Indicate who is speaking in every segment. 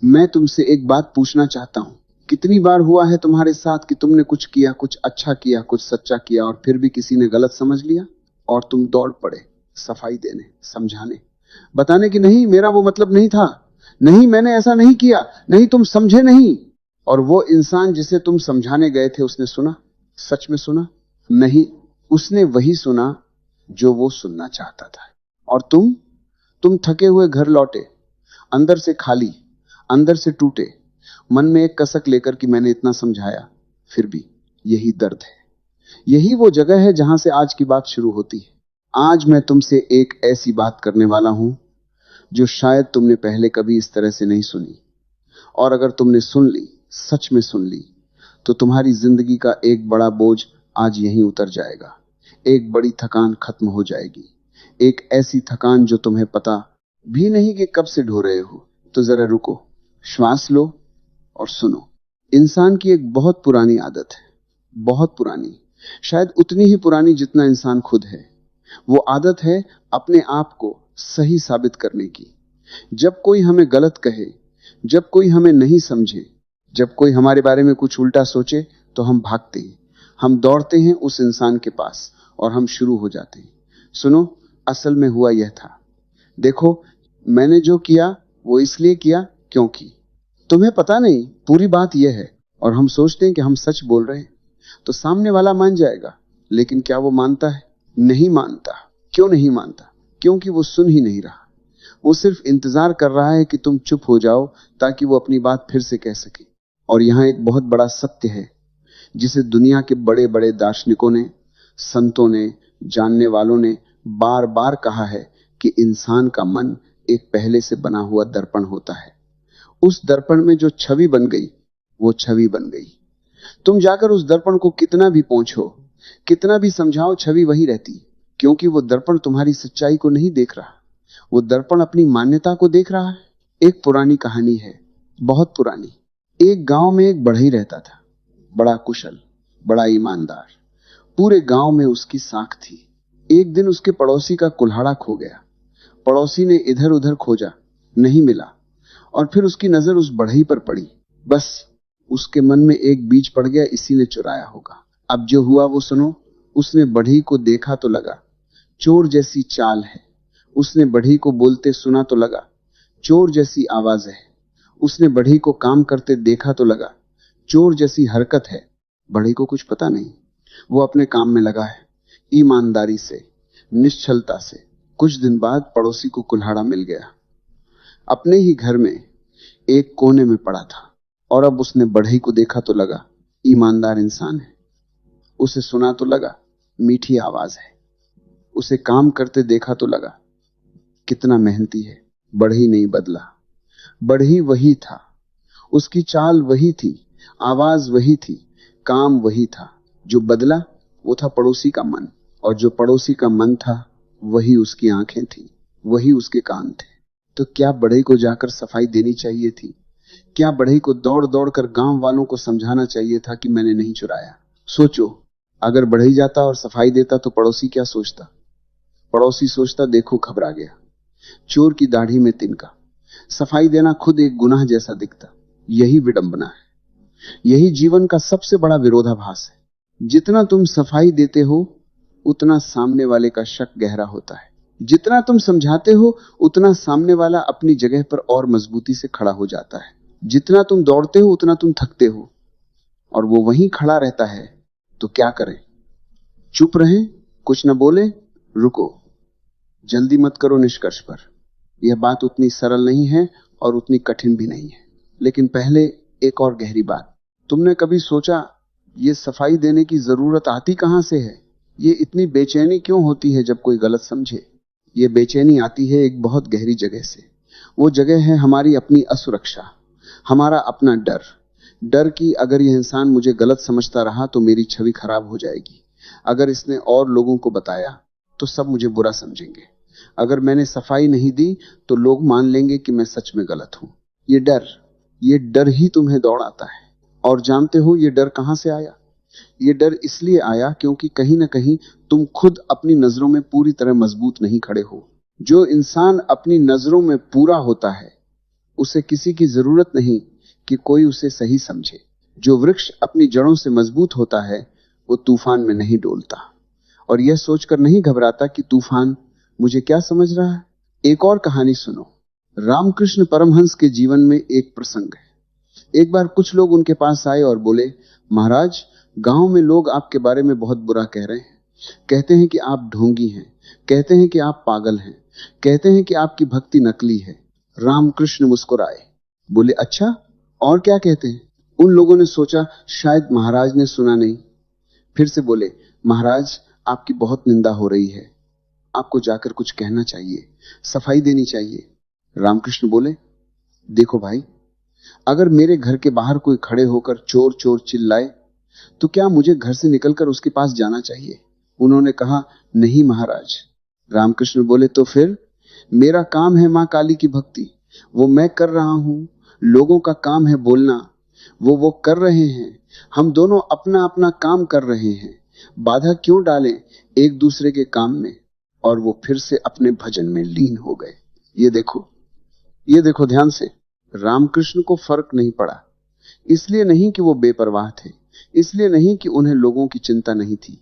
Speaker 1: मैं तुमसे एक बात पूछना चाहता हूं। कितनी बार हुआ है तुम्हारे साथ कि तुमने कुछ किया, कुछ अच्छा किया, कुछ सच्चा किया, और फिर भी किसी ने गलत समझ लिया और तुम दौड़ पड़े सफाई देने, समझाने, बताने कि नहीं मेरा वो मतलब नहीं था, नहीं मैंने ऐसा नहीं किया, नहीं तुम समझे नहीं। और वो इंसान जिसे तुम समझाने गए थे उसने सुना? सच में सुना? नहीं, उसने वही सुना जो वो सुनना चाहता था। और तुम थके हुए घर लौटे, अंदर से खाली, अंदर से टूटे, मन में एक कसक लेकर कि मैंने इतना समझाया फिर भी। यही दर्द है, यही वो जगह है जहां से आज की बात शुरू होती है। आज मैं तुमसे एक ऐसी बात करने वाला हूं जो शायद तुमने पहले कभी इस तरह से नहीं सुनी, और अगर तुमने सुन ली, सच में सुन ली, तो तुम्हारी जिंदगी का एक बड़ा बोझ आज यहीं उतर जाएगा। एक बड़ी थकान खत्म हो जाएगी, एक ऐसी थकान जो तुम्हें पता भी नहीं कि कब से ढो रहे हो। तो जरा रुको, श्वास लो और सुनो। इंसान की एक बहुत पुरानी आदत है, बहुत पुरानी, शायद उतनी ही पुरानी जितना इंसान खुद है। वो आदत है अपने आप को सही साबित करने की। जब कोई हमें गलत कहे, जब कोई हमें नहीं समझे, जब कोई हमारे बारे में कुछ उल्टा सोचे, तो हम भागते हैं, हम दौड़ते हैं उस इंसान के पास और हम शुरू हो जाते हैं। सुनो, असल में हुआ यह था, देखो मैंने जो किया वो इसलिए किया क्योंकि। तुम्हें पता नहीं पूरी बात यह है, और हम सोचते हैं कि हम सच बोल रहे हैं तो सामने वाला मान जाएगा, लेकिन क्या वो मानता है? नहीं मानता। क्यों नहीं मानता? क्योंकि वो सुन ही नहीं रहा। वो सिर्फ इंतजार कर रहा है कि तुम चुप हो जाओ ताकि वो अपनी बात फिर से कह सके। और यहां एक बहुत बड़ा सत्य है जिसे दुनिया के बड़े बड़े दार्शनिकों ने, संतों ने, जानने वालों ने बार बार कहा है कि इंसान का मन एक पहले से बना हुआ दर्पण होता है। उस दर्पण में जो छवि बन गई वो छवि बन गई। तुम जाकर उस दर्पण को कितना भी पोंछो, कितना भी समझाओ, छवि वही रहती, क्योंकि वो दर्पण तुम्हारी सच्चाई को नहीं देख रहा, वो दर्पण अपनी मान्यता को देख रहा है। एक पुरानी कहानी है, बहुत पुरानी। एक गांव में एक बढ़ई रहता था, बड़ा कुशल, बड़ा ईमानदार। पूरे गांव में उसकी साख थी। एक दिन उसके पड़ोसी का कुल्हाड़ा खो गया। पड़ोसी ने इधर उधर खोजा, नहीं मिला, और फिर उसकी नजर उस बढ़ई पर पड़ी। बस उसके मन में एक बीज पड़ गया, इसी ने चुराया होगा। अब जो हुआ वो सुनो। उसने बढ़ई को देखा तो लगा चोर जैसी चाल है। उसने बढ़ई को बोलते सुना तो लगा चोर जैसी आवाज है। उसने बढ़ई को काम करते देखा तो लगा चोर जैसी हरकत है। बढ़ई को कुछ पता नहीं, वो अपने काम में लगा है, ईमानदारी से, निश्चलता से। कुछ दिन बाद पड़ोसी को कुल्हाड़ा मिल गया, अपने ही घर में एक कोने में पड़ा था। और अब उसने बढ़ई को देखा तो लगा ईमानदार इंसान है। उसे सुना तो लगा मीठी आवाज है। उसे काम करते देखा तो लगा कितना मेहनती है। बढ़ई नहीं बदला, बढ़ई वही था, उसकी चाल वही थी, आवाज वही थी, काम वही था। जो बदला वो था पड़ोसी का मन, और जो पड़ोसी का मन था वही उसकी आंखें थी, वही उसके कान थे। तो क्या बढ़ई को जाकर सफाई देनी चाहिए थी? क्या बढ़ई को दौड़ दौड़ कर गांव वालों को समझाना चाहिए था कि मैंने नहीं चुराया? सोचो, अगर बढ़ई जाता और सफाई देता तो पड़ोसी क्या सोचता? पड़ोसी सोचता देखो घबरा गया, चोर की दाढ़ी में तिनका। सफाई देना खुद एक गुनाह जैसा दिखता। यही विडंबना है, यही जीवन का सबसे बड़ा विरोधाभास है। जितना तुम सफाई देते हो उतना सामने वाले का शक गहरा होता है। जितना तुम समझाते हो उतना सामने वाला अपनी जगह पर और मजबूती से खड़ा हो जाता है। जितना तुम दौड़ते हो उतना तुम थकते हो, और वो वहीं खड़ा रहता है। तो क्या करें? चुप रहें, कुछ न बोले? रुको, जल्दी मत करो निष्कर्ष पर। यह बात उतनी सरल नहीं है और उतनी कठिन भी नहीं है। लेकिन पहले एक और गहरी बात, तुमने कभी सोचा ये सफाई देने की जरूरत आती कहां से है? ये इतनी बेचैनी क्यों होती है जब कोई गलत समझे? ये बेचैनी आती है एक बहुत गहरी जगह से। वो जगह है हमारी अपनी असुरक्षा, हमारा अपना डर। डर कि अगर यह इंसान मुझे गलत समझता रहा तो मेरी छवि खराब हो जाएगी। अगर इसने और लोगों को बताया तो सब मुझे बुरा समझेंगे। अगर मैंने सफाई नहीं दी तो लोग मान लेंगे कि मैं सच में गलत हूं। ये डर ही तुम्हें दौड़ाता है। और जानते हो ये डर कहां से आया? ये डर इसलिए आया क्योंकि कहीं ना कहीं तुम खुद अपनी नजरों में पूरी तरह मजबूत नहीं खड़े हो। जो इंसान अपनी नजरों में पूरा होता है उसे किसी की जरूरत नहीं कि कोई उसे सही समझे। जो वृक्ष अपनी जड़ों से मजबूत होता है वो तूफान में नहीं डोलता और यह सोचकर नहीं घबराता कि तूफान मुझे क्या समझ रहा है। एक और कहानी सुनो। रामकृष्ण परमहंस के जीवन में एक प्रसंग है। एक बार कुछ लोग उनके पास आए और बोले, महाराज, गांव में लोग आपके बारे में बहुत बुरा कह रहे हैं। कहते हैं कि आप ढोंगी हैं, कहते हैं कि आप पागल हैं, कहते हैं कि आपकी भक्ति नकली है। रामकृष्ण मुस्कुराए, बोले, अच्छा, और क्या कहते हैं? उन लोगों ने सोचा शायद महाराज ने सुना नहीं। फिर से बोले, महाराज, आपकी बहुत निंदा हो रही है, आपको जाकर कुछ कहना चाहिए, सफाई देनी चाहिए। रामकृष्ण बोले, देखो भाई, अगर मेरे घर के बाहर कोई खड़े होकर चोर चोर चिल्लाए तो क्या मुझे घर से निकलकर उसके पास जाना चाहिए? उन्होंने कहा, नहीं महाराज। रामकृष्ण बोले, तो फिर? मेरा काम है मां काली की भक्ति, वो मैं कर रहा हूं। लोगों का काम है बोलना, वो कर रहे हैं। हम दोनों अपना अपना काम कर रहे हैं, बाधा क्यों डालें एक दूसरे के काम में? और वो फिर से अपने भजन में लीन हो गए। ये देखो ध्यान से। रामकृष्ण को फर्क नहीं पड़ा, इसलिए नहीं कि वो बेपरवाह थे, इसलिए नहीं कि उन्हें लोगों की चिंता नहीं थी,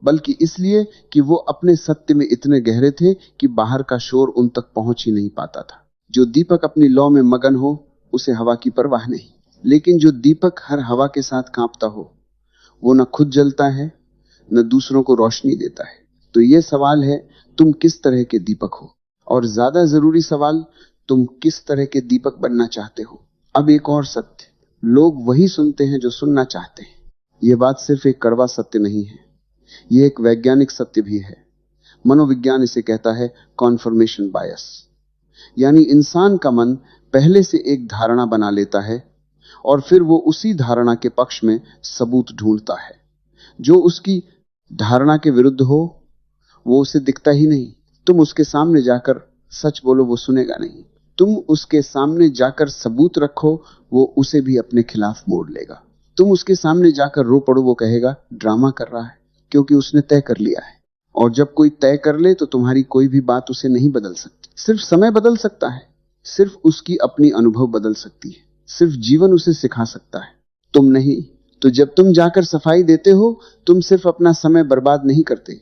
Speaker 1: बल्कि इसलिए कि वो अपने सत्य में इतने गहरे थे कि बाहर का शोर उन तक पहुंच ही नहीं पाता था। जो दीपक अपनी लौ में मगन हो उसे हवा की परवाह नहीं, लेकिन जो दीपक हर हवा के साथ कांपता हो वो न खुद जलता है न दूसरों को रोशनी देता है। तो ये सवाल है, तुम किस तरह के दीपक हो? और ज्यादा जरूरी सवाल, तुम किस तरह के दीपक बनना चाहते हो? अब एक और सत्य, लोग वही सुनते हैं जो सुनना चाहते हैं। यह बात सिर्फ एक कड़वा सत्य नहीं है, यह एक वैज्ञानिक सत्य भी है। मनोविज्ञान इसे कहता है कॉन्फर्मेशन बायस। यानी इंसान का मन पहले से एक धारणा बना लेता है और फिर वो उसी धारणा के पक्ष में सबूत ढूंढता है। जो उसकी धारणा के विरुद्ध हो वो उसे दिखता ही नहीं। तुम उसके सामने जाकर सच बोलो, वो सुनेगा नहीं। तुम उसके सामने जाकर सबूत रखो, वो उसे भी अपने खिलाफ मोड़ लेगा। तुम उसके सामने जाकर रो पड़ो, वो कहेगा ड्रामा कर रहा है, क्योंकि उसने तय कर लिया है। और जब कोई तय कर ले तो तुम्हारी कोई भी बात उसे नहीं बदल सकती। सिर्फ समय बदल सकता है, सिर्फ उसकी अपनी अनुभव बदल सकती है, सिर्फ जीवन उसे सिखा सकता है, तुम नहीं। तो जब तुम जाकर सफाई देते हो, तुम सिर्फ अपना समय बर्बाद नहीं करते,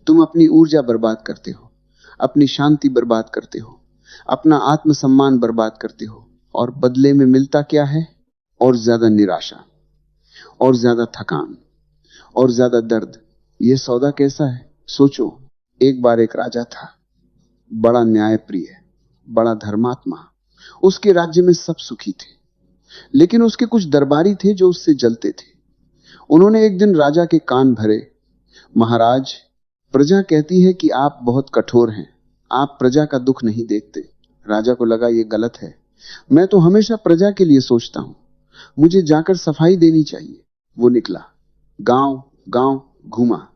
Speaker 1: तुम अपनी ऊर्जा बर्बाद करते हो, अपनी शांति बर्बाद करते हो, अपना आत्मसम्मान बर्बाद करते हो। और बदले में मिलता क्या है? और ज्यादा निराशा, और ज्यादा थकान, और ज्यादा दर्द। यह सौदा कैसा है? सोचो, एक बार एक राजा था, बड़ा न्यायप्रिय, बड़ा धर्मात्मा। उसके राज्य में सब सुखी थे, लेकिन उसके कुछ दरबारी थे जो उससे जलते थे। उन्होंने एक दिन राजा के कान भरे, महाराज, प्रजा कहती है कि आप बहुत कठोर हैं, आप प्रजा का दुख नहीं देखते। राजा को लगा ये गलत है, मैं तो हमेशा प्रजा के लिए सोचता हूं, मुझे जाकर सफाई देनी चाहिए। वो निकला, गांव गांव घूमा,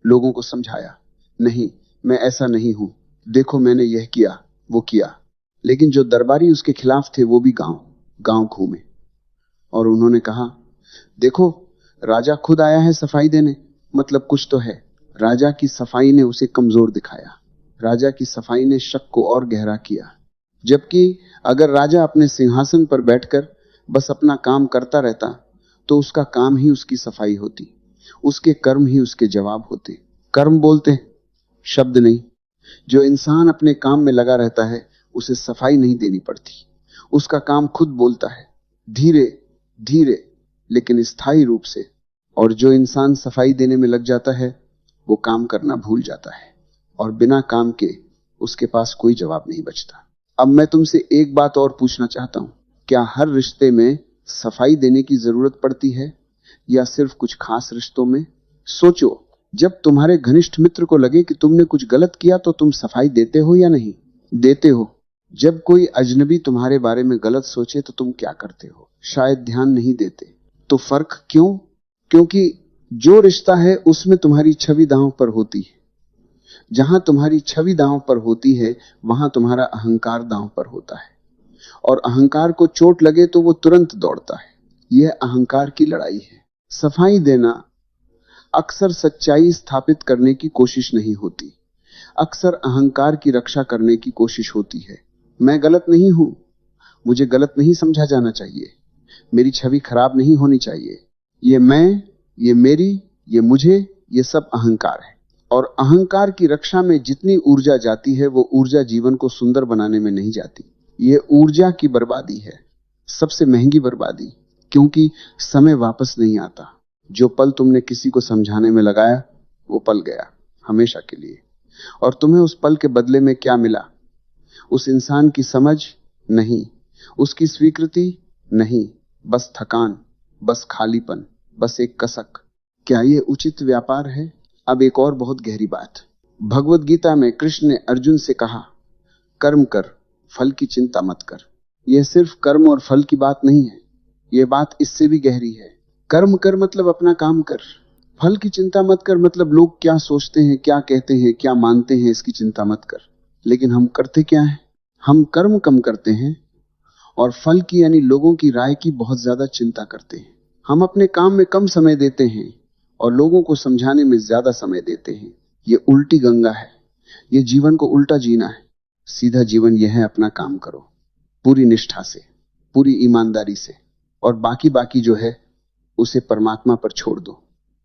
Speaker 1: लोगों को समझाया, नहीं, मैं ऐसा नहीं हूं, देखो मैंने यह किया वो किया। लेकिन जो दरबारी उसके खिलाफ थे वो भी गांव गांव घूमे और उन्होंने कहा, देखो, राजा खुद आया है सफाई देने, मतलब कुछ तो है। राजा की सफाई ने उसे कमजोर दिखाया, राजा की सफाई ने शक को और गहरा किया। जबकि अगर राजा अपने सिंहासन पर बैठकर बस अपना काम करता रहता तो उसका काम ही उसकी सफाई होती, उसके कर्म ही उसके जवाब होते। कर्म बोलते, शब्द नहीं। जो इंसान अपने काम में लगा रहता है उसे सफाई नहीं देनी पड़ती, उसका काम खुद बोलता है, धीरे धीरे लेकिन स्थायी रूप से। और जो इंसान सफाई देने में लग जाता है वो काम करना भूल जाता है और बिना काम के उसके पास कोई जवाब नहीं बचता। अब मैं तुमसे एक बात और पूछना चाहता हूं, क्या हर रिश्ते में सफाई देने की जरूरत पड़ती है या सिर्फ कुछ खास रिश्तों में? सोचो, जब तुम्हारे घनिष्ठ मित्र को लगे कि तुमने कुछ गलत किया तो तुम सफाई देते हो या नहीं देते हो? जब कोई अजनबी तुम्हारे बारे में गलत सोचे तो तुम क्या करते हो? शायद ध्यान नहीं देते। तो फर्क क्यों? क्योंकि जो रिश्ता है उसमें तुम्हारी छवि दांव पर होती है। जहां तुम्हारी छवि दांव पर होती है वहां तुम्हारा अहंकार दांव पर होता है, और अहंकार को चोट लगे तो वो तुरंत दौड़ता है। यह अहंकार की लड़ाई है। सफाई देना अक्सर सच्चाई स्थापित करने की कोशिश नहीं होती, अक्सर अहंकार की रक्षा करने की कोशिश होती है। मैं गलत नहीं हूं, मुझे गलत नहीं समझा जाना चाहिए, मेरी छवि खराब नहीं होनी चाहिए। ये मैं, ये मेरी, ये मुझे, ये सब अहंकार है। और अहंकार की रक्षा में जितनी ऊर्जा जाती है वो ऊर्जा जीवन को सुंदर बनाने में नहीं जाती। ये ऊर्जा की बर्बादी है, सबसे महंगी बर्बादी, क्योंकि समय वापस नहीं आता। जो पल तुमने किसी को समझाने में लगाया वो पल गया हमेशा के लिए। और तुम्हें उस पल के बदले में क्या मिला? उस इंसान की समझ नहीं, उसकी स्वीकृति नहीं, बस थकान, बस खालीपन, बस एक कसक। क्या ये उचित व्यापार है? अब एक और बहुत गहरी बात। भगवत गीता में कृष्ण ने अर्जुन से कहा, कर्म कर, फल की चिंता मत कर। यह सिर्फ कर्म और फल की बात नहीं है, यह बात इससे भी गहरी है। कर्म कर मतलब अपना काम कर, फल की चिंता मत कर मतलब लोग क्या सोचते हैं, क्या कहते हैं, क्या मानते हैं, इसकी चिंता मत कर। लेकिन हम करते क्या है? हम कर्म कम करते हैं और फल की यानी लोगों की राय की बहुत ज्यादा चिंता करते हैं। हम अपने काम में कम समय देते हैं और लोगों को समझाने में ज्यादा समय देते हैं। ये उल्टी गंगा है, ये जीवन को उल्टा जीना है। सीधा जीवन यह है, अपना काम करो पूरी निष्ठा से, पूरी ईमानदारी से, और बाकी जो है उसे परमात्मा पर छोड़ दो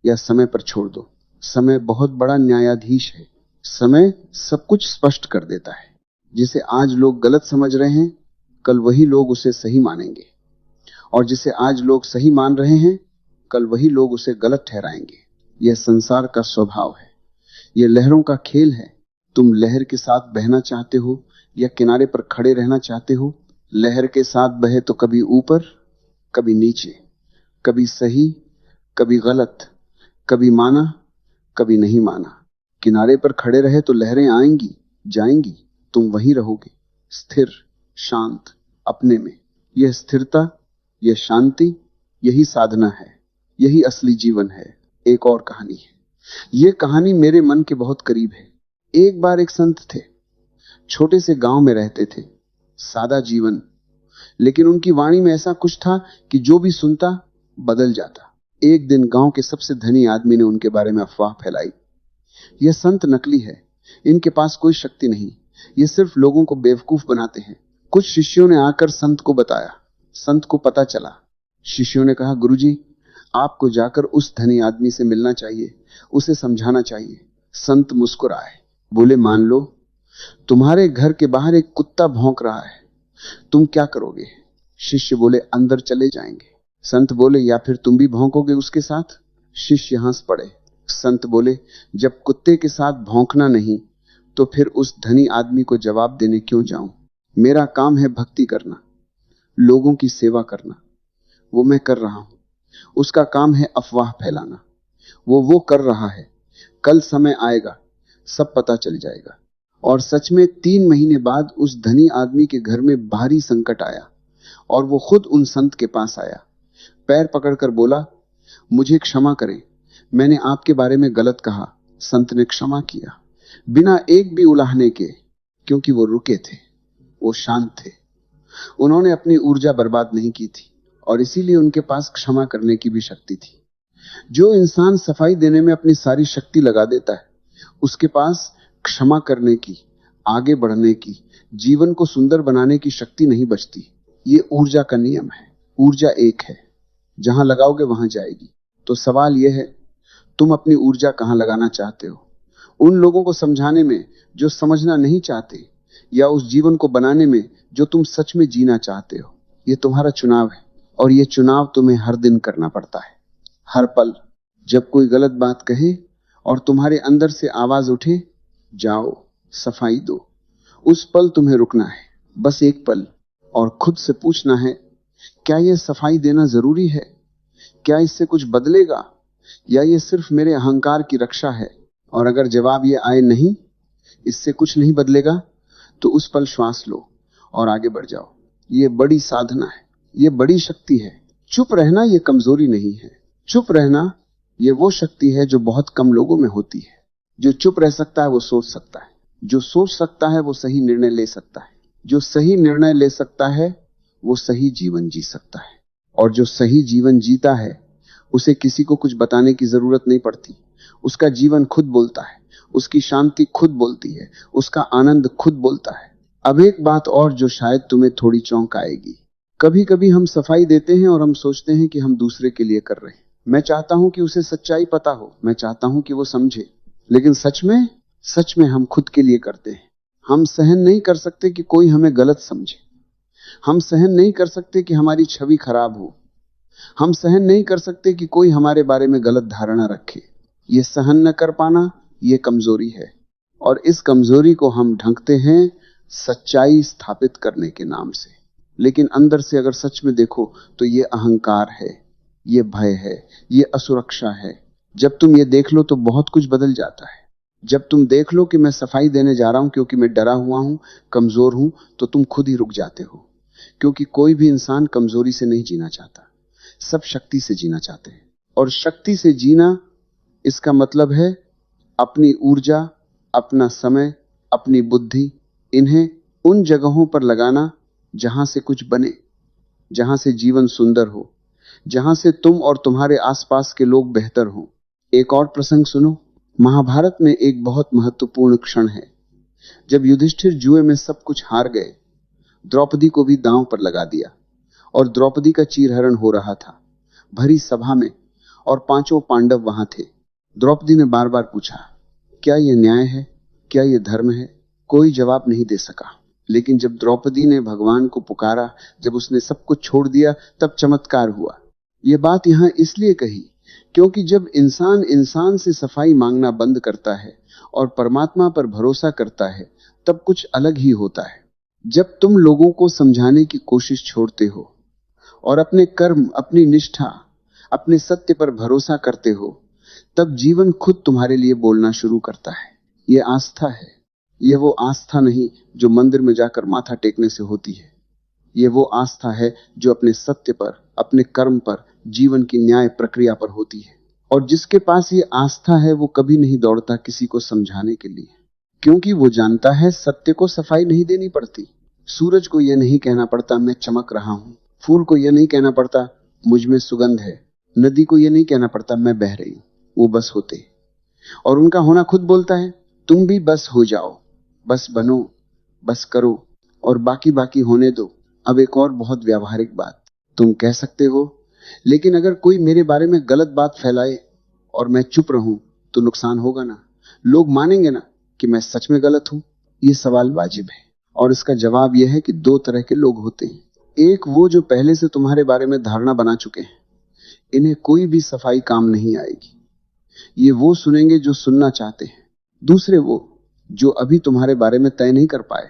Speaker 1: या समय पर छोड़ दो। समय बहुत बड़ा न्यायाधीश है। समय सब कुछ स्पष्ट कर देता है। जिसे आज लोग गलत समझ रहे हैं, कल वही लोग उसे सही मानेंगे, और जिसे आज लोग सही मान रहे हैं, कल वही लोग उसे गलत ठहराएंगे। यह संसार का स्वभाव है, यह लहरों का खेल है। तुम लहर के साथ बहना चाहते हो या किनारे पर खड़े रहना चाहते हो? लहर के साथ बहे तो कभी ऊपर, कभी नीचे, कभी सही, कभी गलत, कभी माना, कभी नहीं माना। किनारे पर खड़े रहे तो लहरें आएंगी, जाएंगी, तुम वहीं रहोगे, स्थिर, शांत, अपने में। यह स्थिरता, यह शांति, यही साधना है, यही असली जीवन है। एक और कहानी है, यह कहानी मेरे मन के बहुत करीब है। एक बार एक संत थे, छोटे से गांव में रहते थे, सादा जीवन, लेकिन उनकी वाणी में ऐसा कुछ था कि जो भी सुनता बदल जाता। एक दिन गांव के सबसे धनी आदमी ने उनके बारे में अफवाह फैलाई। यह संत नकली है, इनके पास कोई शक्ति नहीं, ये सिर्फ लोगों को बेवकूफ बनाते हैं। कुछ शिष्यों ने आकर संत को बताया। संत को पता चला। शिष्यों ने कहा, गुरुजी, आपको जाकर उस धनी आदमी से मिलना चाहिए, उसे समझाना चाहिए। संत मुस्कुराए, बोले, मान लो तुम्हारे घर के बाहर एक कुत्ता भौंक रहा है, तुम क्या करोगे? शिष्य बोले, अंदर चले जाएंगे। संत बोले, या फिर तुम भी भौंकोगे उसके साथ? शिष्य हंस पड़े। संत बोले, जब कुत्ते के साथ भौंकना नहीं तो फिर उस धनी आदमी को जवाब देने क्यों जाऊं? मेरा काम है भक्ति करना, लोगों की सेवा करना, वो मैं कर रहा हूं। उसका काम है अफवाह फैलाना, वो कर रहा है। कल समय आएगा, सब पता चल जाएगा। और सच में 3 महीने बाद उस धनी आदमी के घर में भारी संकट आया और वो खुद उन संत के पास आया। पैर पकड़कर बोला, मुझे क्षमा करें, मैंने आपके बारे में गलत कहा। संत ने क्षमा किया, बिना एक भी उलाहने के, क्योंकि वो रुके थे, वो शांत थे। उन्होंने अपनी ऊर्जा बर्बाद नहीं की थी और इसीलिए उनके पास क्षमा करने की भी शक्ति थी। जो इंसान सफाई देने में अपनी सारी शक्ति लगा देता है, उसके पास क्षमा करने की, आगे बढ़ने की, जीवन को सुंदर बनाने की शक्ति नहीं बचती। ये ऊर्जा का नियम है। ऊर्जा एक है, जहां लगाओगे वहां जाएगी। तो सवाल यह है, तुम अपनी ऊर्जा कहां लगाना चाहते हो? उन लोगों को समझाने में जो समझना नहीं चाहते, या उस जीवन को बनाने में जो तुम सच में जीना चाहते हो? ये तुम्हारा चुनाव है और ये चुनाव तुम्हें हर दिन करना पड़ता है, हर पल। जब कोई गलत बात कहे और तुम्हारे अंदर से आवाज उठे, जाओ, सफाई दो। उस पल तुम्हें रुकना है, बस एक पल, और खुद से पूछना है, क्या यह सफाई देना जरूरी है? क्या इससे कुछ बदलेगा, या ये सिर्फ मेरे अहंकार की रक्षा है? और अगर जवाब ये आए नहीं, इससे कुछ नहीं बदलेगा, तो उस पल श्वास लो और आगे बढ़ जाओ। ये बड़ी साधना है, ये बड़ी शक्ति है। चुप रहना ये कमजोरी नहीं है। चुप रहना ये वो शक्ति है जो बहुत कम लोगों में होती है। जो चुप रह सकता है वो सोच सकता है, जो सोच सकता है वो सही निर्णय ले सकता है, जो सही निर्णय ले सकता है वो सही जीवन जी सकता है, और जो सही जीवन जीता है उसे किसी को कुछ बताने की जरूरत नहीं पड़ती। उसका जीवन खुद बोलता है, उसकी शांति खुद बोलती है, उसका आनंद खुद बोलता है। अब एक बात और जो शायद तुम्हें थोड़ी चौंकाएगी। कभी कभी हम सफाई देते हैं और हम सोचते हैं कि हम दूसरे के लिए कर रहे हैं। मैं चाहता हूं कि उसे सच्चाई पता हो, मैं चाहता हूं कि वो समझे, लेकिन सच में हम खुद के लिए करते हैं। हम सहन नहीं कर सकते कि कोई हमें गलत समझे। हम सहन नहीं कर सकते कि हमारी छवि खराब हो। हम सहन नहीं कर सकते कि कोई हमारे बारे में गलत धारणा रखे। ये सहन न कर पाना, ये कमजोरी है। और इस कमजोरी को हम ढंकते हैं सच्चाई स्थापित करने के नाम से। लेकिन अंदर से अगर सच में देखो तो ये अहंकार है, ये भय है, ये असुरक्षा है। जब तुम ये देख लो तो बहुत कुछ बदल जाता है। जब तुम देख लो कि मैं सफाई देने जा रहा हूं क्योंकि मैं डरा हुआ हूं, कमजोर हूं, तो तुम खुद ही रुक जाते हो। क्योंकि कोई भी इंसान कमजोरी से नहीं जीना चाहता, सब शक्ति से जीना चाहते हैं। और शक्ति से जीना, इसका मतलब है अपनी ऊर्जा, अपना समय, अपनी बुद्धि, इन्हें उन जगहों पर लगाना जहां से कुछ बने, जहां से जीवन सुंदर हो, जहां से तुम और तुम्हारे आसपास के लोग बेहतर हों। एक और प्रसंग सुनो। महाभारत में एक बहुत महत्वपूर्ण क्षण है जब युधिष्ठिर जुए में सब कुछ हार गए, द्रौपदी को भी दांव पर लगा दिया और द्रौपदी का चीरहरण हो रहा था भरी सभा में, और पांचों पांडव वहां थे। द्रौपदी ने बार बार पूछा, क्या यह न्याय है, क्या यह धर्म है? कोई जवाब नहीं दे सका। लेकिन जब द्रौपदी ने भगवान को पुकारा, जब उसने सब कुछ छोड़ दिया, तब चमत्कार हुआ। यह बात यहां इसलिए कही क्योंकि जब इंसान इंसान से सफाई मांगना बंद करता है और परमात्मा पर भरोसा करता है, तब कुछ अलग ही होता है। जब तुम लोगों को समझाने की कोशिश छोड़ते हो और अपने कर्म, अपनी निष्ठा, अपने सत्य पर भरोसा करते हो, तब जीवन खुद तुम्हारे लिए बोलना शुरू करता है। यह आस्था है। यह वो आस्था नहीं जो मंदिर में जाकर माथा टेकने से होती है। यह वो आस्था है जो अपने सत्य पर, अपने कर्म पर, जीवन की न्याय प्रक्रिया पर होती है। और जिसके पास ये आस्था है वो कभी नहीं दौड़ता किसी को समझाने के लिए, क्योंकि वो जानता है सत्य को सफाई नहीं देनी पड़ती। सूरज को यह नहीं कहना पड़ता मैं चमक रहा हूं, फूल को यह नहीं कहना पड़ता मुझ में सुगंध है, नदी को यह नहीं कहना पड़ता मैं बह रही हूं। वो बस होते, और उनका होना खुद बोलता है तुम भी बस हो जाओ, बस बनो, बस करो, और बाकी बाकी होने दो। अब एक और बहुत व्यावहारिक बात, तुम कह सकते हो लेकिन अगर कोई मेरे बारे में गलत बात फैलाए और मैं चुप रहूं तो नुकसान होगा ना, लोग मानेंगे ना कि मैं सच में गलत हूं? ये सवाल वाजिब है। और इसका जवाब यह है कि दो तरह के लोग होते हैं। एक वो जो पहले से तुम्हारे बारे में धारणा बना चुके हैं, इन्हें कोई भी सफाई काम नहीं आएगी। ये वो सुनेंगे जो सुनना चाहते हैं। दूसरे वो जो अभी तुम्हारे बारे में तय नहीं कर पाए,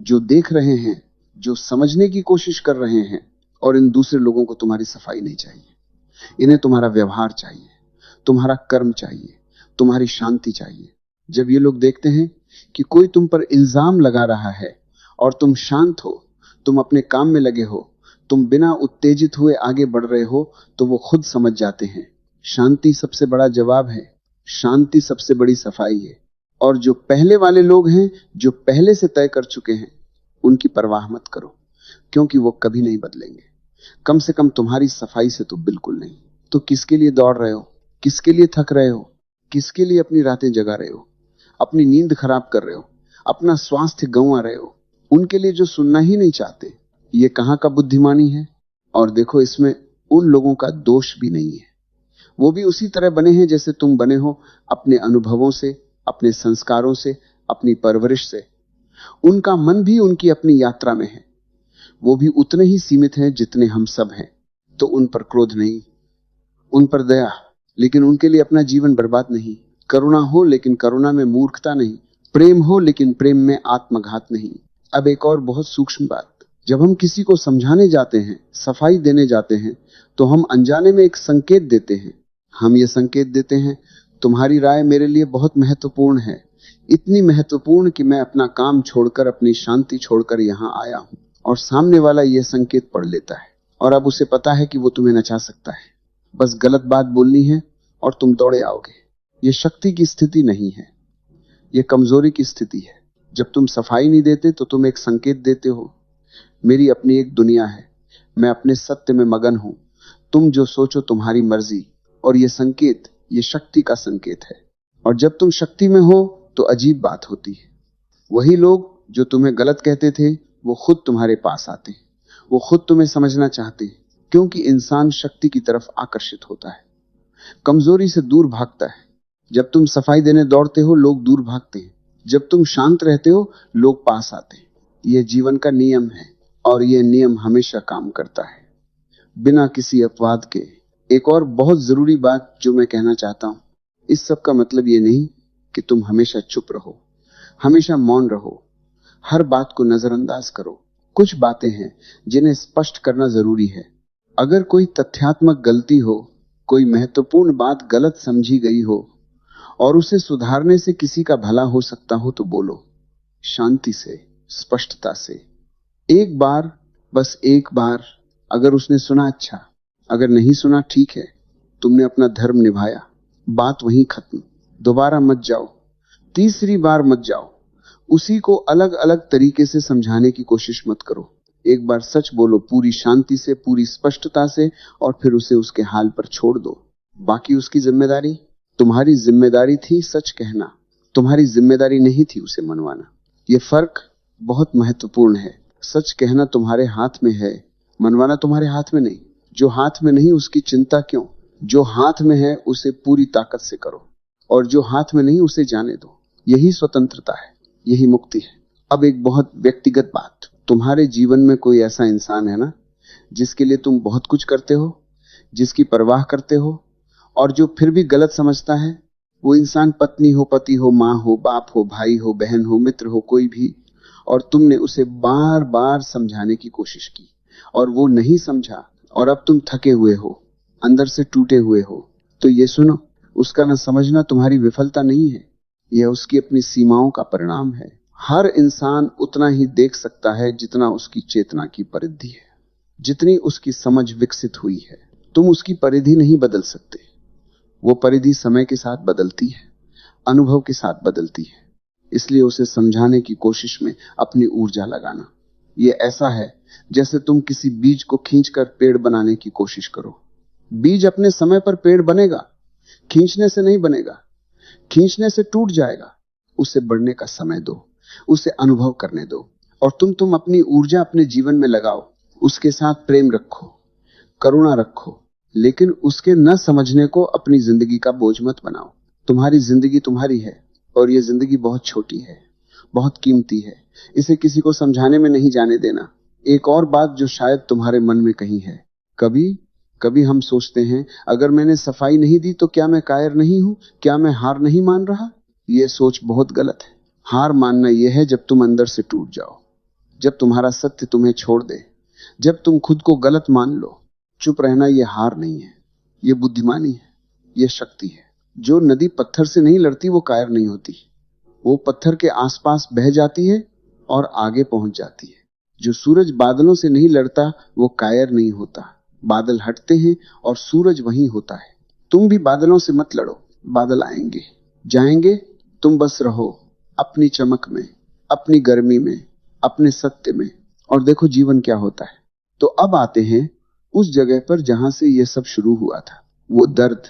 Speaker 1: जो देख रहे हैं, जो समझने की कोशिश कर रहे हैं। और इन दूसरे लोगों को तुम्हारी सफाई नहीं चाहिए, इन्हें तुम्हारा व्यवहार चाहिए, तुम्हारा कर्म चाहिए, तुम्हारी शांति चाहिए। जब ये लोग देखते हैं कि कोई तुम पर इल्जाम लगा रहा है और तुम शांत हो, तुम अपने काम में लगे हो, तुम बिना उत्तेजित हुए आगे बढ़ रहे हो, तो वो खुद समझ जाते हैं शांति सबसे बड़ा जवाब है, शांति सबसे बड़ी सफाई है। और जो पहले वाले लोग हैं, जो पहले से तय कर चुके हैं, उनकी परवाह मत करो, क्योंकि वो कभी नहीं बदलेंगे। कम से कम तुम्हारी सफाई से तो बिल्कुल नहीं। तो किसके लिए दौड़ रहे हो? किसके लिए थक रहे हो? किसके लिए अपनी रातें जगा रहे हो, अपनी नींद खराब कर रहे हो, अपना स्वास्थ्य गंवा रहे हो? उनके लिए जो सुनना ही नहीं चाहते। ये कहां का बुद्धिमानी है? और देखो, इसमें उन लोगों का दोष भी नहीं है। वो भी उसी तरह बने हैं जैसे तुम बने हो, अपने अनुभवों से, अपने संस्कारों से, अपनी परवरिश से। उनका मन भी उनकी अपनी यात्रा में है। वो भी उतने ही सीमित हैं जितने हम सब हैं। तो उन पर क्रोध नहीं, उन पर दया, लेकिन उनके लिए अपना जीवन बर्बाद नहीं। करुणा हो लेकिन करुणा में मूर्खता नहीं। प्रेम हो लेकिन प्रेम में आत्मघात नहीं। अब एक और बहुत सूक्ष्म बात, जब हम किसी को समझाने जाते हैं, सफाई देने जाते हैं, तो हम अनजाने में एक संकेत देते हैं। हम ये संकेत देते हैं तुम्हारी राय मेरे लिए बहुत महत्वपूर्ण है, इतनी महत्वपूर्ण कि मैं अपना काम छोड़कर, अपनी शांति छोड़कर यहां आया हूं। और सामने वाला यह संकेत पढ़ लेता है, और अब उसे पता है कि वो तुम्हें नचा सकता है। बस गलत बात बोलनी है और तुम दौड़े आओगे। ये शक्ति की स्थिति नहीं है, ये कमजोरी की स्थिति है। जब तुम सफाई नहीं देते तो तुम एक संकेत देते हो, मेरी अपनी एक दुनिया है, मैं अपने सत्य में मगन हूं, तुम जो सोचो तुम्हारी मर्जी। और ये संकेत, ये शक्ति का संकेत है। और जब तुम शक्ति में हो तो अजीब बात होती है। वही लोग जो तुम्हें गलत कहते थे वो खुद तुम्हारे पास आते, वो खुद तुम्हें समझना चाहते, क्योंकि इंसान शक्ति की तरफ आकर्षित होता है, कमजोरी से दूर भागता है। जब तुम सफाई देने दौड़ते हो लोग दूर भागते हैं, जब तुम शांत रहते हो लोग पास आते हैं। यह जीवन का नियम है और यह नियम हमेशा काम करता है, बिना किसी अपवाद के। एक और बहुत जरूरी बात जो मैं कहना चाहता हूं, इस सब का मतलब यह नहीं कि तुम हमेशा चुप रहो, हमेशा मौन रहो, हर बात को नजरअंदाज करो। कुछ बातें हैं जिन्हें स्पष्ट करना जरूरी है। अगर कोई तथ्यात्मक गलती हो, कोई महत्वपूर्ण बात गलत समझी गई हो और उसे सुधारने से किसी का भला हो सकता हो तो बोलो, शांति से, स्पष्टता से। एक बार, बस एक बार। अगर उसने सुना अच्छा, अगर नहीं सुना ठीक है, तुमने अपना धर्म निभाया, बात वहीं खत्म। दोबारा मत जाओ, तीसरी बार मत जाओ, उसी को अलग अलग तरीके से समझाने की कोशिश मत करो। एक बार सच बोलो, पूरी शांति से, पूरी स्पष्टता से, और फिर उसे उसके हाल पर छोड़ दो। बाकी उसकी जिम्मेदारी। तुम्हारी जिम्मेदारी थी सच कहना, तुम्हारी जिम्मेदारी नहीं थी उसे मनवाना। यह फर्क बहुत महत्वपूर्ण है। सच कहना तुम्हारे हाथ में है, मनवाना तुम्हारे हाथ में नहीं। जो हाथ में नहीं उसकी चिंता क्यों? जो हाथ में है उसे पूरी ताकत से करो, और जो हाथ में नहीं उसे जाने दो। यही स्वतंत्रता है, यही मुक्ति है। अब एक बहुत व्यक्तिगत बात, तुम्हारे जीवन में कोई ऐसा इंसान है ना, जिसके लिए तुम बहुत कुछ करते हो, जिसकी परवाह करते हो, और जो फिर भी गलत समझता है? वो इंसान पत्नी हो, पति हो, माँ हो, बाप हो, भाई हो, बहन हो, मित्र हो, कोई भी, और तुमने उसे बार बार समझाने की कोशिश की और वो नहीं समझा, और अब तुम थके हुए हो, अंदर से टूटे हुए हो। तो ये सुनो, उसका न समझना तुम्हारी विफलता नहीं है, यह उसकी अपनी सीमाओं का परिणाम है। हर इंसान उतना ही देख सकता है जितना उसकी चेतना की परिधि है, जितनी उसकी समझ विकसित हुई है। तुम उसकी परिधि नहीं बदल सकते, वो परिधि समय के साथ बदलती है, अनुभव के साथ बदलती है। इसलिए उसे समझाने की कोशिश में अपनी ऊर्जा लगाना, ये ऐसा है जैसे तुम किसी बीज को खींचकर पेड़ बनाने की कोशिश करो। बीज अपने समय पर पेड़ बनेगा, खींचने से नहीं बनेगा, खींचने से टूट जाएगा। उसे बढ़ने का समय दो, उसे अनुभव करने दो, और तुम अपनी ऊर्जा अपने जीवन में लगाओ। उसके साथ प्रेम रखो, करुणा रखो, लेकिन उसके न समझने को अपनी जिंदगी का बोझ मत बनाओ। तुम्हारी जिंदगी तुम्हारी है, और यह जिंदगी बहुत छोटी है, बहुत कीमती है। इसे किसी को समझाने में नहीं जाने देना। एक और बात जो शायद तुम्हारे मन में कहीं है, कभी कभी हम सोचते हैं, अगर मैंने सफाई नहीं दी तो क्या मैं कायर नहीं हूं, क्या मैं हार नहीं मान रहा? यह सोच बहुत गलत है। हार मानना यह है जब तुम अंदर से टूट जाओ, जब तुम्हारा सत्य तुम्हें छोड़ दे, जब तुम खुद को गलत मान लो। चुप रहना यह हार नहीं है, यह बुद्धिमानी है, यह शक्ति है। जो नदी पत्थर से नहीं लड़ती वो कायर नहीं होती, वो पत्थर के आसपास बह जाती है और आगे पहुंच जाती है। जो सूरज बादलों से नहीं लड़ता वो कायर नहीं होता। बादल हटते हैं और सूरज वहीं होता है। तुम भी बादलों से मत लड़ो, बादल आएंगे जाएंगे, तुम बस रहो अपनी चमक में, अपनी गर्मी में, अपने सत्य में, और देखो जीवन क्या होता है। तो अब आते हैं उस जगह पर जहां से यह सब शुरू हुआ था। वो दर्द,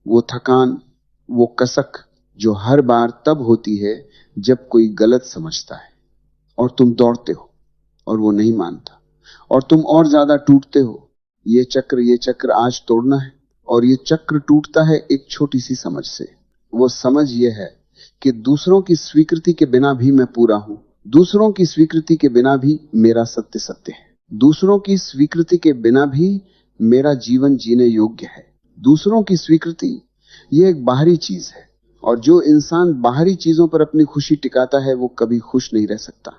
Speaker 1: वो थकान, वो कसक जो हर बार तब होती है जब कोई गलत समझता है और तुम दौड़ते हो और वो नहीं मानता, और तुम और ज्यादा टूटते हो। ये चक्र आज तोड़ना है, और ये चक्र टूटता है एक छोटी सी समझ से। वो समझ ये है कि दूसरों की स्वीकृति के बिना भी मैं पूरा हूं, दूसरों की स्वीकृति के बिना भी मेरा सत्य सत्य है, दूसरों की स्वीकृति के बिना भी मेरा जीवन जीने योग्य है। दूसरों की स्वीकृति ये एक बाहरी चीज है, और जो इंसान बाहरी चीजों पर अपनी खुशी टिकाता है वो कभी खुश नहीं रह सकता,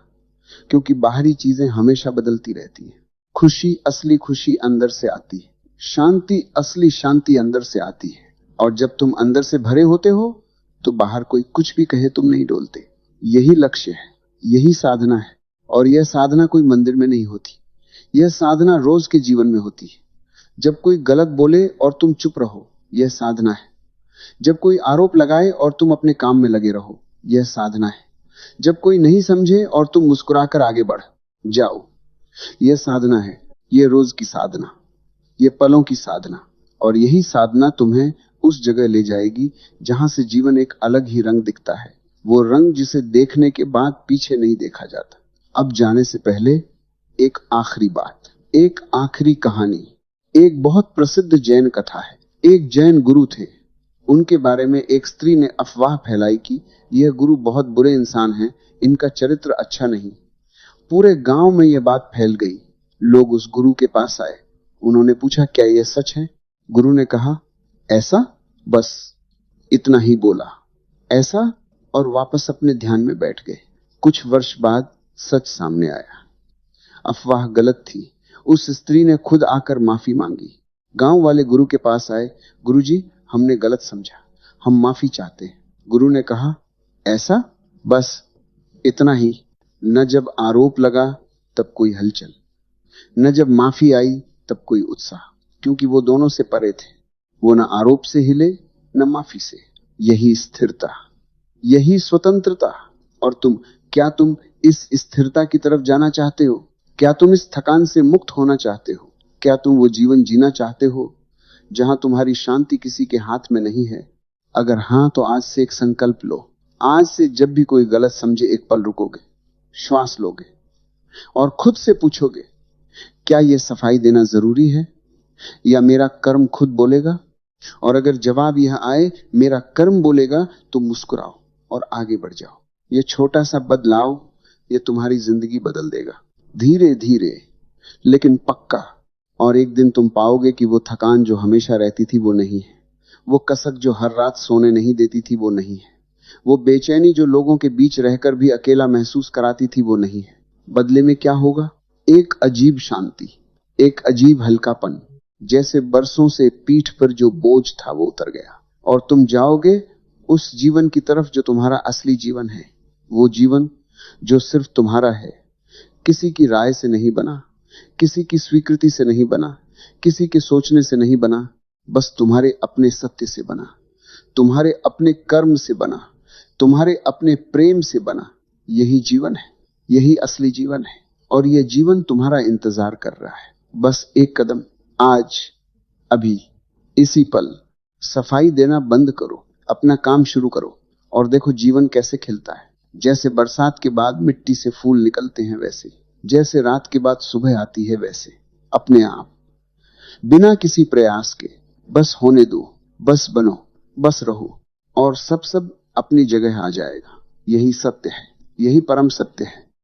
Speaker 1: क्योंकि बाहरी चीजें हमेशा बदलती रहती हैं। खुशी, असली खुशी अंदर से आती है, शांति, असली शांति अंदर से आती है। और जब तुम अंदर से भरे होते हो तो बाहर कोई कुछ भी कहे तुम नहीं डोलते। यही लक्ष्य है, यही साधना है। और यह साधना कोई मंदिर में नहीं होती, यह साधना रोज के जीवन में होती है। जब कोई गलत बोले और तुम चुप रहो, यह साधना है। जब कोई आरोप लगाए और तुम अपने काम में लगे रहो, यह साधना है। जब कोई नहीं समझे और तुम मुस्कुराकर आगे बढ़ जाओ, यह साधना है। यह रोज की साधना, यह पलों की साधना, और यही साधना तुम्हें उस जगह ले जाएगी जहां से जीवन एक अलग ही रंग दिखता है, वो रंग जिसे देखने के बाद पीछे नहीं देखा जाता। अब जाने से पहले एक आखिरी बात, एक आखिरी कहानी। एक बहुत प्रसिद्ध जैन कथा है। एक जैन गुरु थे। उनके बारे में एक स्त्री ने अफवाह फैलाई कि यह गुरु बहुत बुरे इंसान हैं, इनका चरित्र अच्छा नहीं। पूरे गांव में यह बात फैल गई। लोग उस गुरु के पास आए। उन्होंने पूछा, क्या यह सच है? गुरु ने कहा, ऐसा? बस इतना ही बोला, ऐसा, और वापस अपने ध्यान में बैठ गए। कुछ वर्ष बाद सच सामने आया। अफवाह गलत थी। उस स्त्री ने खुद आकर माफी मांगी। गांव वाले गुरु के पास आए। गुरुजी, हमने गलत समझा, हम माफी चाहते हैं। गुरु ने कहा, ऐसा? बस इतना ही। न जब आरोप लगा तब कोई हलचल, न जब माफी आई तब कोई उत्साह, क्योंकि वो दोनों से परे थे। वो न आरोप से हिले न माफी से। यही स्थिरता, यही स्वतंत्रता। और तुम, क्या तुम इस स्थिरता की तरफ जाना चाहते हो? क्या तुम इस थकान से मुक्त होना चाहते हो? क्या तुम वो जीवन जीना चाहते हो जहां तुम्हारी शांति किसी के हाथ में नहीं है? अगर हां, तो आज से एक संकल्प लो। आज से जब भी कोई गलत समझे, एक पल रुकोगे, श्वास लोगे और खुद से पूछोगे, क्या यह सफाई देना जरूरी है या मेरा कर्म खुद बोलेगा? और अगर जवाब यह आए, मेरा कर्म बोलेगा, तो मुस्कुराओ और आगे बढ़ जाओ। यह छोटा सा बदलाव, यह तुम्हारी जिंदगी बदल देगा, धीरे धीरे लेकिन पक्का। और एक दिन तुम पाओगे कि वो थकान जो हमेशा रहती थी वो नहीं है। वो कसक जो हर रात सोने नहीं देती थी वो नहीं है। वो बेचैनी जो लोगों के बीच रहकर भी अकेला महसूस कराती थी वो नहीं है। बदले में क्या होगा? एक अजीब शांति, एक अजीब हल्कापन, जैसे बरसों से पीठ पर जो बोझ था वो उतर गया। और तुम जाओगे उस जीवन की तरफ जो तुम्हारा असली जीवन है। वो जीवन जो सिर्फ तुम्हारा है, किसी की राय से नहीं बना, किसी की स्वीकृति से नहीं बना, किसी के सोचने से नहीं बना, बस तुम्हारे अपने सत्य से बना, तुम्हारे अपने कर्म से बना, तुम्हारे अपने प्रेम से बना। यही जीवन है, यही असली जीवन है। और यह जीवन तुम्हारा इंतजार कर रहा है। बस एक कदम, आज, अभी, इसी पल सफाई देना बंद करो, अपना काम शुरू करो और देखो जीवन कैसे खिलता है। जैसे बरसात के बाद मिट्टी से फूल निकलते हैं वैसे, जैसे रात के बाद सुबह आती है वैसे, अपने आप, बिना किसी प्रयास के। बस होने दो, बस बनो, बस रहो और सब अपनी जगह आ जाएगा। यही सत्य है, यही परम सत्य है।